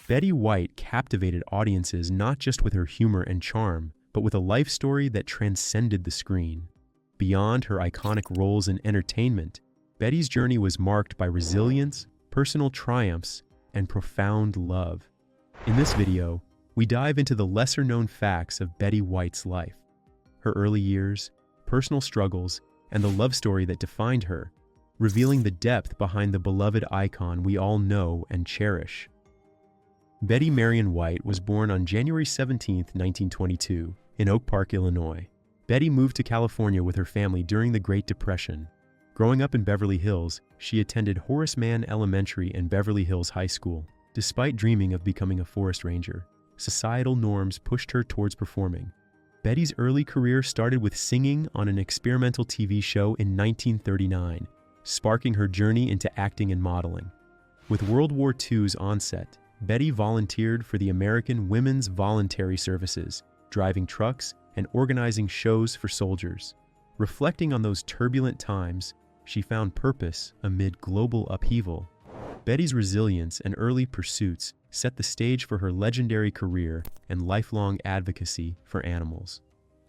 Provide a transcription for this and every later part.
Betty White captivated audiences not just with her humor and charm, but with a life story that transcended the screen. Beyond her iconic roles in entertainment, Betty's journey was marked by resilience, personal triumphs, and profound love. In this video, we dive into the lesser-known facts of Betty White's life, her early years, personal struggles, and the love story that defined her, revealing the depth behind the beloved icon we all know and cherish. Betty Marion White was born on January 17, 1922, in Oak Park, Illinois. Betty moved to California with her family during the Great Depression. Growing up in Beverly Hills, she attended Horace Mann Elementary and Beverly Hills High School. Despite dreaming of becoming a forest ranger, societal norms pushed her towards performing. Betty's early career started with singing on an experimental TV show in 1939, sparking her journey into acting and modeling. With World War II's onset, Betty volunteered for the American Women's Voluntary Services, driving trucks and organizing shows for soldiers. Reflecting on those turbulent times, she found purpose amid global upheaval. Betty's resilience and early pursuits set the stage for her legendary career and lifelong advocacy for animals.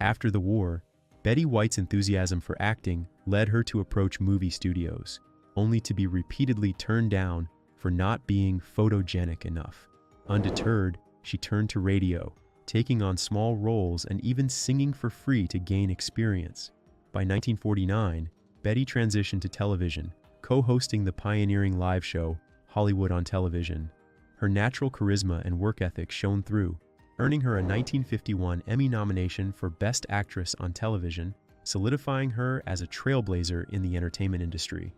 After the war, Betty White's enthusiasm for acting led her to approach movie studios, only to be repeatedly turned down for not being photogenic enough. Undeterred, she turned to radio, taking on small roles and even singing for free to gain experience. By 1949, Betty transitioned to television, co-hosting the pioneering live show, Hollywood on Television. Her natural charisma and work ethic shone through, earning her a 1951 Emmy nomination for Best Actress on Television, solidifying her as a trailblazer in the entertainment industry.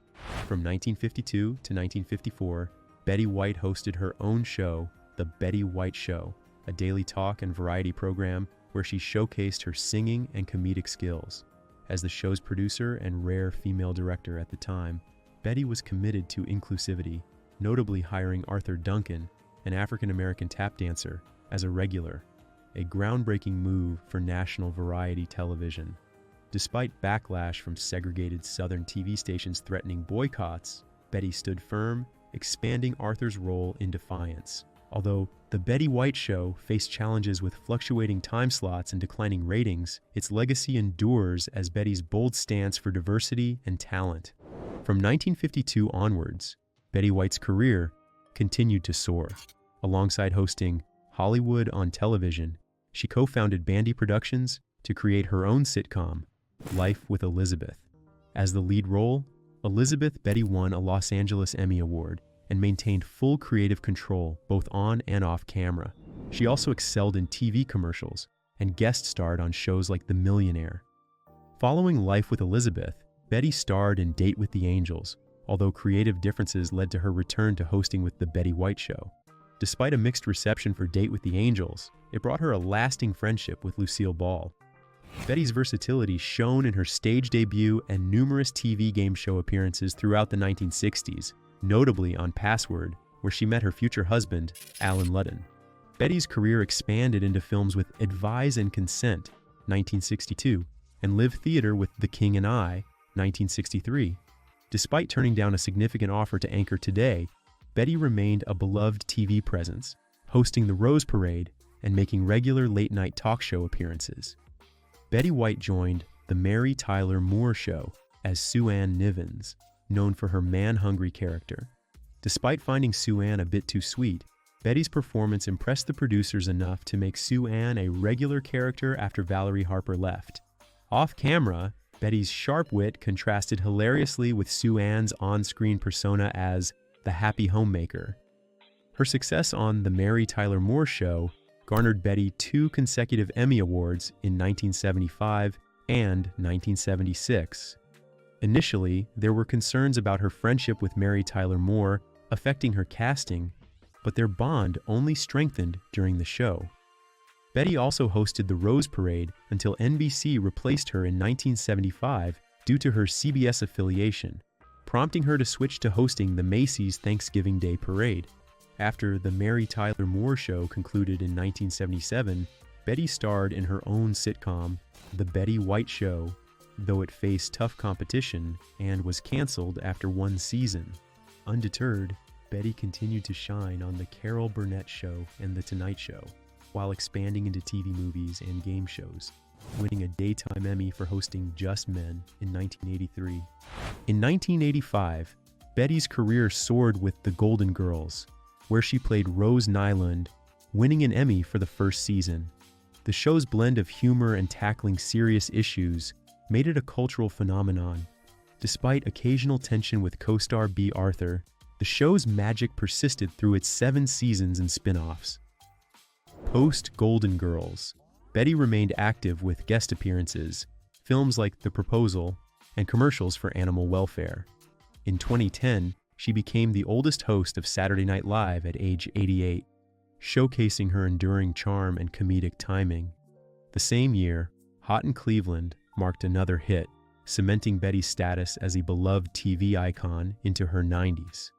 From 1952 to 1954, Betty White hosted her own show, The Betty White Show, a daily talk and variety program where she showcased her singing and comedic skills. As the show's producer and rare female director at the time, Betty was committed to inclusivity, notably hiring Arthur Duncan, an African-American tap dancer, as a regular, a groundbreaking move for national variety television. Despite backlash from segregated Southern TV stations threatening boycotts, Betty stood firm, expanding Arthur's role in defiance. Although The Betty White Show faced challenges with fluctuating time slots and declining ratings, its legacy endures as Betty's bold stance for diversity and talent. From 1952 onwards, Betty White's career continued to soar. Alongside hosting Hollywood on Television, she co-founded Bandy Productions to create her own sitcom, Life with Elizabeth. As the lead role, Elizabeth Betty won a Los Angeles Emmy Award and maintained full creative control both on and off camera. She also excelled in TV commercials and guest starred on shows like The Millionaire. Following Life with Elizabeth, Betty starred in Date with the Angels, although creative differences led to her return to hosting with The Betty White Show. Despite a mixed reception for Date with the Angels, it brought her a lasting friendship with Lucille Ball. Betty's versatility shone in her stage debut and numerous TV game show appearances throughout the 1960s, notably on Password, where she met her future husband, Allen Ludden. Betty's career expanded into films with Advise and Consent, 1962, and Live Theater with The King and I, 1963. Despite turning down a significant offer to anchor Today, Betty remained a beloved TV presence, hosting the Rose Parade and making regular late-night talk show appearances. Betty White joined The Mary Tyler Moore Show as Sue Ann Nivens, known for her man-hungry character. Despite finding Sue Ann a bit too sweet, Betty's performance impressed the producers enough to make Sue Ann a regular character after Valerie Harper left. Off-camera, Betty's sharp wit contrasted hilariously with Sue Ann's on-screen persona as the happy homemaker. Her success on The Mary Tyler Moore Show garnered Betty 2 consecutive Emmy Awards in 1975 and 1976. Initially, there were concerns about her friendship with Mary Tyler Moore affecting her casting, but their bond only strengthened during the show. Betty also hosted the Rose Parade until NBC replaced her in 1975 due to her CBS affiliation, prompting her to switch to hosting the Macy's Thanksgiving Day Parade. After The Mary Tyler Moore Show concluded in 1977, Betty starred in her own sitcom, The Betty White Show, though it faced tough competition and was canceled after one season. Undeterred, Betty continued to shine on The Carol Burnett Show and The Tonight Show, while expanding into TV movies and game shows, winning a Daytime Emmy for hosting Just Men in 1983. In 1985, Betty's career soared with The Golden Girls, where she played Rose Nyland, winning an Emmy for the first season. The show's blend of humor and tackling serious issues made it a cultural phenomenon. Despite occasional tension with co-star B. Arthur, the show's magic persisted through its 7 seasons and spin-offs. Post-Golden Girls, Betty remained active with guest appearances, films like The Proposal, and commercials for animal welfare. In 2010, she became the oldest host of Saturday Night Live at age 88, showcasing her enduring charm and comedic timing. The same year, Hot in Cleveland marked another hit, cementing Betty's status as a beloved TV icon into her 90s.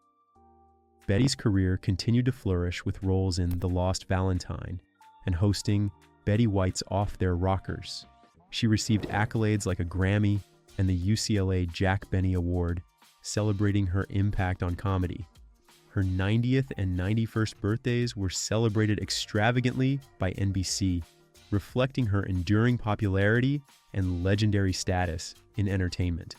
Betty's career continued to flourish with roles in The Lost Valentine and hosting Betty White's Off Their Rockers. She received accolades like a Grammy and the UCLA Jack Benny Award, celebrating her impact on comedy. Her 90th and 91st birthdays were celebrated extravagantly by NBC, reflecting her enduring popularity and legendary status in entertainment.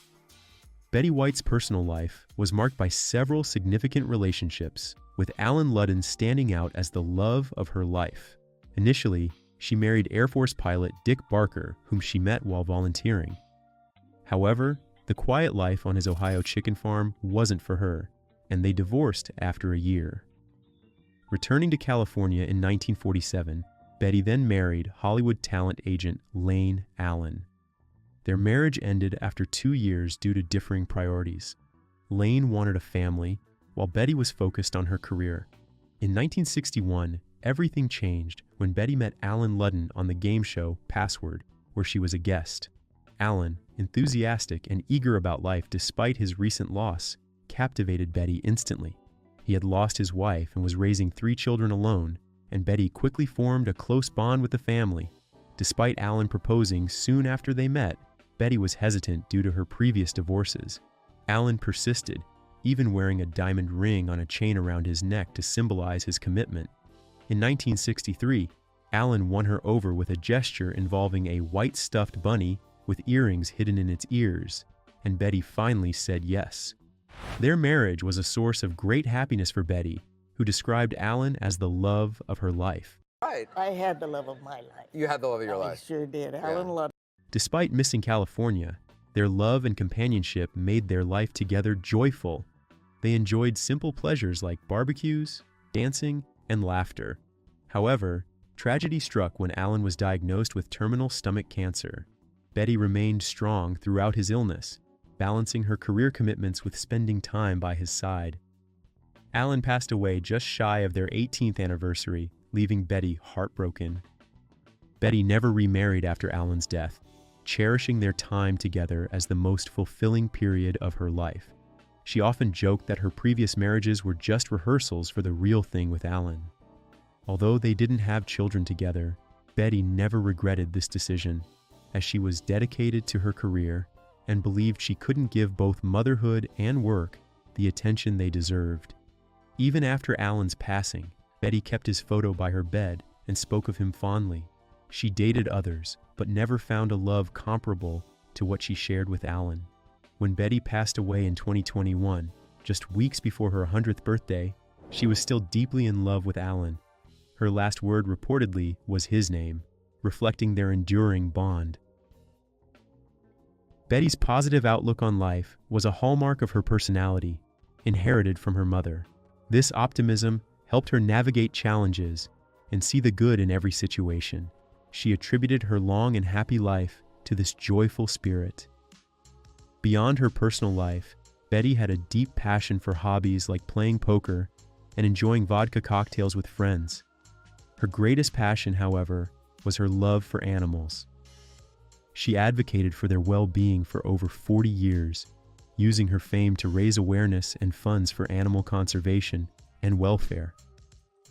Betty White's personal life was marked by several significant relationships, with Allen Ludden standing out as the love of her life. Initially, she married Air Force pilot Dick Barker, whom she met while volunteering. However, the quiet life on his Ohio chicken farm wasn't for her, and they divorced after a year. Returning to California in 1947, Betty then married Hollywood talent agent Lane Allen. Their marriage ended after 2 years due to differing priorities. Lane wanted a family, while Betty was focused on her career. In 1961, everything changed when Betty met Allen Ludden on the game show Password, where she was a guest. Allen, enthusiastic and eager about life despite his recent loss, captivated Betty instantly. He had lost his wife and was raising 3 children alone, and Betty quickly formed a close bond with the family. Despite Allen proposing soon after they met, Betty was hesitant due to her previous divorces. Allen persisted, even wearing a diamond ring on a chain around his neck to symbolize his commitment. In 1963, Allen won her over with a gesture involving a white stuffed bunny with earrings hidden in its ears, and Betty finally said yes. Their marriage was a source of great happiness for Betty, who described Allen as the love of her life. Right. I had the love of my life. You had the love of your I life. sure did. Allen Ludden. Despite missing California, their love and companionship made their life together joyful. They enjoyed simple pleasures like barbecues, dancing, and laughter. However, tragedy struck when Allen was diagnosed with terminal stomach cancer. Betty remained strong throughout his illness, balancing her career commitments with spending time by his side. Allen passed away just shy of their 18th anniversary, leaving Betty heartbroken. Betty never remarried after Allen's death, cherishing their time together as the most fulfilling period of her life. She often joked that her previous marriages were just rehearsals for the real thing with Allen. Although they didn't have children together, Betty never regretted this decision, as she was dedicated to her career and believed she couldn't give both motherhood and work the attention they deserved. Even after Allen's passing, Betty kept his photo by her bed and spoke of him fondly. She dated others, but never found a love comparable to what she shared with Allen. When Betty passed away in 2021, just weeks before her 100th birthday, she was still deeply in love with Allen. Her last word reportedly was his name, reflecting their enduring bond. Betty's positive outlook on life was a hallmark of her personality, inherited from her mother. This optimism helped her navigate challenges and see the good in every situation. She attributed her long and happy life to this joyful spirit. Beyond her personal life, Betty had a deep passion for hobbies like playing poker and enjoying vodka cocktails with friends. Her greatest passion, however, was her love for animals. She advocated for their well-being for over 40 years, using her fame to raise awareness and funds for animal conservation and welfare.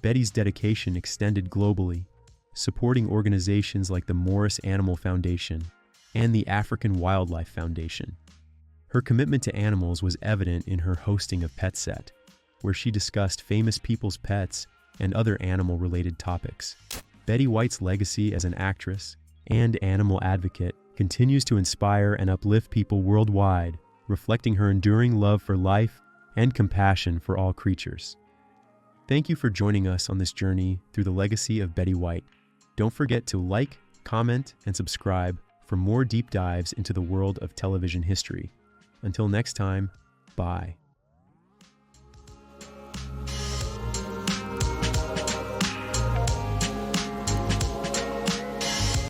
Betty's dedication extended globally, supporting organizations like the Morris Animal Foundation and the African Wildlife Foundation. Her commitment to animals was evident in her hosting of PetSet, where she discussed famous people's pets and other animal-related topics. Betty White's legacy as an actress and animal advocate continues to inspire and uplift people worldwide, reflecting her enduring love for life and compassion for all creatures. Thank you for joining us on this journey through the legacy of Betty White. Don't forget to like, comment, and subscribe for more deep dives into the world of television history. Until next time, bye.